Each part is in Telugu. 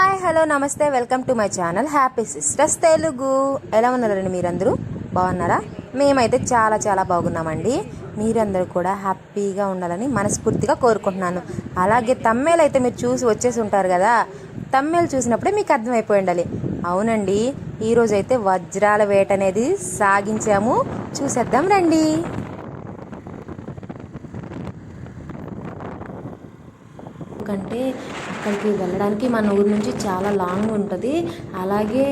హాయ్ హలో నమస్తే welcome to my channel happy sisters Telugu. ఎలా ఉన్నారండి మీరందరూ? బాగున్నారా? మేమైతే చాలా చాలా బాగున్నామండి. మీరందరూ కూడా హ్యాపీగా ఉండాలని మనస్ఫూర్తిగా కోరుకుంటున్నాను. అలాగే తమ్మేలు అయితే మీరు చూసి వచ్చేసి ఉంటారు కదా, తమ్మేలు చూసినప్పుడే మీకు అర్థమైపోయి ఉండాలి. అవునండి, ఈరోజు అయితే వజ్రాల వేట అనేది సాగించాము. చూసేద్దాం రండి. ఎందుకంటే అక్కడికి వెళ్ళడానికి మన ఊరి నుంచి చాలా లాంగ్ ఉంటుంది. అలాగే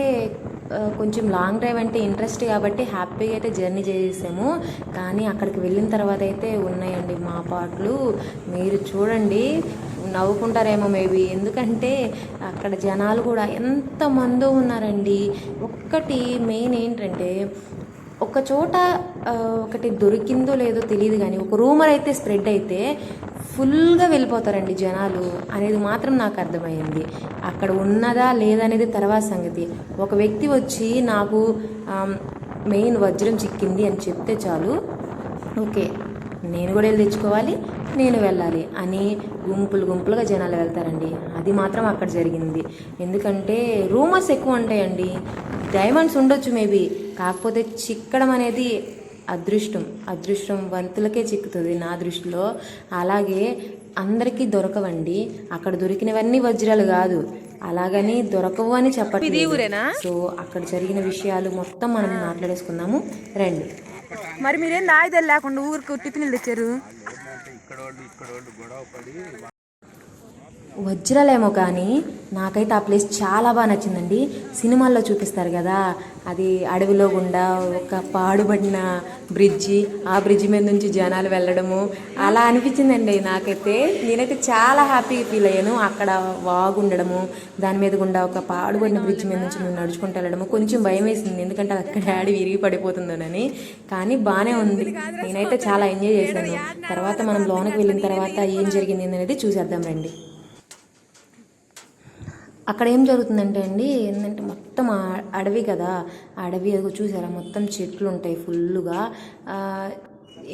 కొంచెం లాంగ్ డ్రైవ్ అంటే ఇంట్రెస్ట్ కాబట్టి హ్యాపీగా అయితే జర్నీ చేసాము. కానీ అక్కడికి వెళ్ళిన తర్వాత అయితే ఉన్నాయండి మా పాటలు. మీరు చూడండి, నవ్వుకుంటారేమో మేబీ. ఎందుకంటే అక్కడ జనాలు కూడా ఎంతమందో ఉన్నారండి. ఒక్కటి మెయిన్ ఏంటంటే, ఒక చోట ఒకటి దొరికిందో లేదో తెలియదు, కానీ ఒక రూమర్ అయితే స్ప్రెడ్ అయితే ఫుల్గా వెళ్ళిపోతారండి జనాలు అనేది మాత్రం నాకు అర్థమైంది. అక్కడ ఉన్నదా లేదా అనేది తర్వాత సంగతి. ఒక వ్యక్తి వచ్చి నాకు మెయిన్ వజ్రం చిక్కింది అని చెప్తే చాలు, ఓకే నేను కూడా వెళ్ళి తెచ్చుకోవాలి, నేను వెళ్ళాలి అని గుంపులుగా జనాలు వెళ్తారండి. అది మాత్రం అక్కడ జరిగింది. ఎందుకంటే రూమర్స్ ఎక్కువ ఉంటాయండి. డైమండ్స్ ఉండొచ్చు మేబీ, కాకపోతే చిక్కడం అనేది అదృష్టం వంతులకే చిక్కుతుంది నా దృష్టిలో. అలాగే అందరికీ దొరకవండి. అక్కడ దొరికినవన్నీ వజ్రాలు కాదు, అలాగని దొరకవు అని చెప్పట్లేదు. సో అక్కడ జరిగిన విషయాలు మొత్తం మనం మాట్లాడేసుకుందాము రండి. మరి మీరేం ఆయుధాలు లేకుండా ఊరికి టిఫిన్లు తెచ్చారు? వజ్రాలేమో కానీ నాకైతే ఆ ప్లేస్ చాలా బాగా నచ్చిందండి. సినిమాల్లో చూపిస్తారు కదా, అది అడవిలో గుండా ఒక పాడుబడిన బ్రిడ్జి, ఆ బ్రిడ్జి మీద నుంచి జనాలు వెళ్ళడము అలా అనిపించిందండి నాకైతే. నేనైతే చాలా హ్యాపీగా ఫీల్ అయ్యాను. అక్కడ వాగు ఉండడము, దాని మీద గుండా ఒక పాడుబడిన బ్రిడ్జి మీద నుంచి మేము నడుచుకుంటూ వెళ్ళడము కొంచెం భయం వేసింది, ఎందుకంటే అక్కడ డాడీ విరిగి పడిపోతుందోనని. కానీ బాగానే ఉంది, నేనైతే చాలా ఎంజాయ్ చేశాను. తర్వాత మనం లోనకి వెళ్ళిన తర్వాత ఏం జరిగింది అనేది చూసేద్దాం రండి. అక్కడ ఏం జరుగుతుందంటే అండి, ఏంటంటే మొత్తం అడవి కదా, అడవి అది చూసారా, మొత్తం చెట్లు ఉంటాయి ఫుల్లుగా.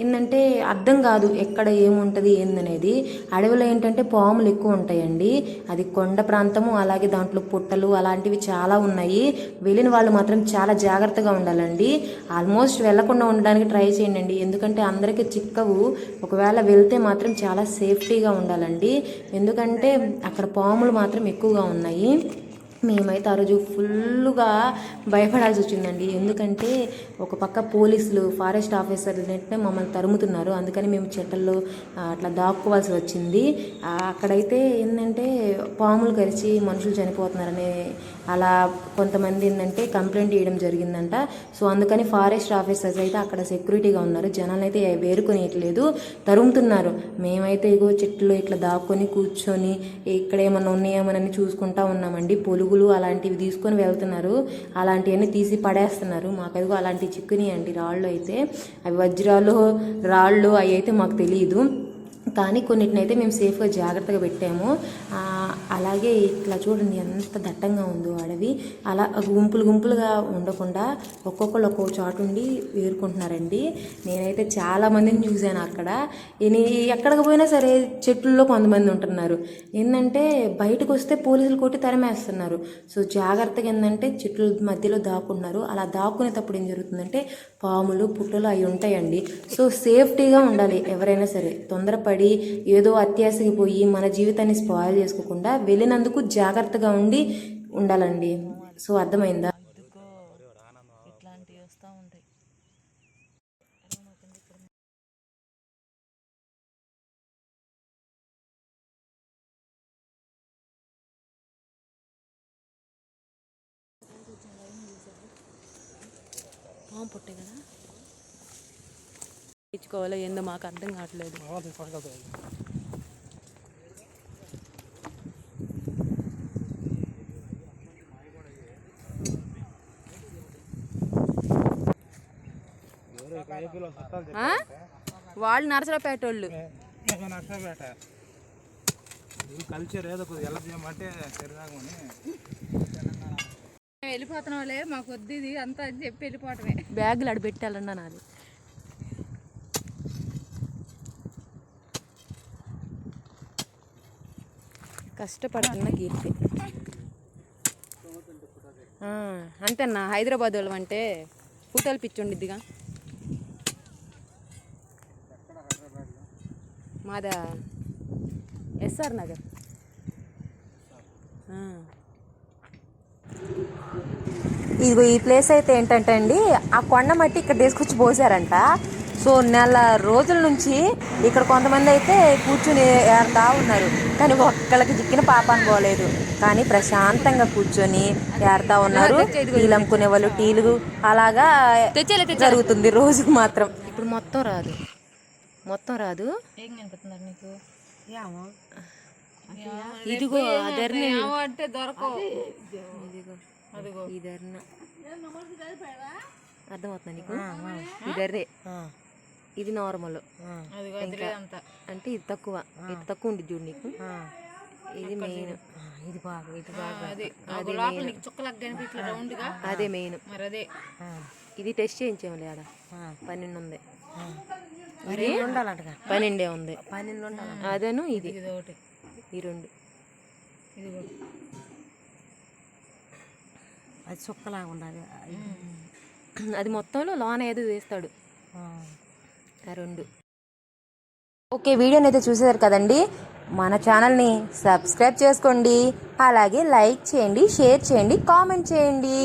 ఏంటంటే అర్థం కాదు ఎక్కడ ఏముంటుంది ఏందనేది. అడవిలో ఏంటంటే పాములు ఎక్కువ ఉంటాయండి. అది కొండ ప్రాంతము, అలాగే దాంట్లో పుట్టలు అలాంటివి చాలా ఉన్నాయి. వెళ్ళిన వాళ్ళు మాత్రం చాలా జాగ్రత్తగా ఉండాలండి. ఆల్మోస్ట్ వెళ్లకుండా ఉండడానికి ట్రై చేయండి, ఎందుకంటే అందరికీ చిక్కవు. ఒకవేళ వెళ్తే మాత్రం చాలా సేఫ్టీగా ఉండాలండి, ఎందుకంటే అక్కడ పాములు మాత్రం ఎక్కువగా ఉన్నాయి. మేమైతే ఆ రోజు ఫుల్గా భయపడాల్సి వచ్చిందండి. ఎందుకంటే ఒక పక్క పోలీసులు, ఫారెస్ట్ ఆఫీసర్ మమ్మల్ని తరుముతున్నారు. అందుకని మేము చెట్లలో అట్లా దాక్కోవాల్సి వచ్చింది. అక్కడైతే ఏంటంటే పాములు కరిచి మనుషులు చనిపోతున్నారని అలా కొంతమంది ఏంటంటే కంప్లైంట్ చేయడం జరిగిందంట. సో అందుకని ఫారెస్ట్ ఆఫీసర్స్ అయితే అక్కడ సెక్యూరిటీగా ఉన్నారు. జనాలు అయితే వేరుకొనియట్లేదు, తరుముతున్నారు. మేమైతే ఇగో చెట్లు ఇట్లా దాక్కొని కూర్చొని ఇక్కడ ఏమన్నా ఉన్నాయేమోనని చూసుకుంటా ఉన్నామండి. పొలుగులు అలాంటివి తీసుకొని వెళ్తున్నారు, అలాంటివన్నీ తీసి పడేస్తున్నారు. మాకు అలాంటి చిక్కుని అండి రాళ్ళు అయితే, అవి వజ్రాలు రాళ్ళు అవి అయితే మాకు తెలియదు, కానీ కొన్నిటిని అయితే మేము సేఫ్గా జాగ్రత్తగా పెట్టాము. అలాగే ఇట్లా చూడండి ఎంత దట్టంగా ఉందో అడవి. అలా గుంపులుగా ఉండకుండా ఒక్కొక్కరు ఒక్కొక్క చోటు ఉండి వేరుకుంటున్నారండి. నేనైతే చాలా మందిని చూశాను అక్కడ. ఎక్కడికి పోయినా సరే చెట్లలో కొంతమంది ఉంటున్నారు. ఏంటంటే బయటకు వస్తే పోలీసులు కొట్టి తరిమేస్తున్నారు. సో జాగ్రత్తగా ఏంటంటే చెట్ల మధ్యలో దాక్కుంటున్నారు. అలా దాక్కునేటప్పుడు ఏం జరుగుతుందంటే పాములు పుట్టలు అవి ఉంటాయండి. సో సేఫ్టీగా ఉండాలి ఎవరైనా సరే. తొందరపడి ఏదో అత్యాశకి పోయి మన జీవితాన్ని స్పాయిల్ చేసుకోకుండా వెళ్ళినందుకు జాగ్రత్తగా ఉండాలండి. సో అర్థమైందా? పుట్టే కదా ఇచ్చుకోవాలో ఏందో మాకు అర్థం కావట్లేదు. వాళ్ళు నరసరావుపేట వాళ్ళు కల్చర్ ఏదో ఎలా చేయమంటే వెళ్ళిపోతున్న వాళ్ళే మాకు వద్దు ఇది అంతా అని చెప్పి వెళ్ళిపోవటమే. బ్యాగులు అక్కడ పెట్టాలన్నా నాది. కష్టపడుతున్న కీర్తి. అంతేనా హైదరాబాద్ వాళ్ళు అంటే ఫోటోలు పిచ్చి ఉండిద్దిగా. మాదా ఎస్ఆర్ నగర్. ఇదిగో ఈ ప్లేస్ అయితే ఏంటంటే అండి, ఆ కొండ మట్టి ఇక్కడ తీసుకొచ్చి పోసారంట. సో నెల రోజుల నుంచి ఇక్కడ కొంతమంది అయితే కూర్చుని ఏరుతా ఉన్నారు, కానీ ఒక్కళ్ళకి చిక్కిన పాపాన్ని పోలేదు. కానీ ప్రశాంతంగా కూర్చొని ఏరుతా ఉన్నారు. టీలు అమ్ముకునే వాళ్ళు టీలు, అలాగా జరుగుతుంది రోజు మాత్రం. ఇప్పుడు మొత్తం రాదు ఏం కనిపిస్తున్నారు నీకు? ఇదిగో అదర్నే అంటే దొరకవు. ఇదిగో ఇదర్న అర్థమవుతుందా నీకు? ఇదర్రే, ఇది నార్మల్. అంటే ఇది తక్కువ, ఇది తక్కువ ఉంది చూడు నీకు. ఇది మెయిన్, ఇది బాగా, ఇది బాగా, అదే మెయిన్. ఇది టెస్ట్ చేయించాము లేదా, 12 ఉంది. 12 ఉంది. అదేను ఇది ఈ 2 అది చుక్కలాగా ఉండాలి. అది మొత్తంలో లోన ఏదో వేస్తాడు ఆ 2. ఓకే, వీడియోని అయితే చూసేసారు కదండి. మన ఛానల్ని సబ్స్క్రైబ్ చేసుకోండి, అలాగే లైక్ చేయండి, షేర్ చేయండి, కామెంట్ చేయండి.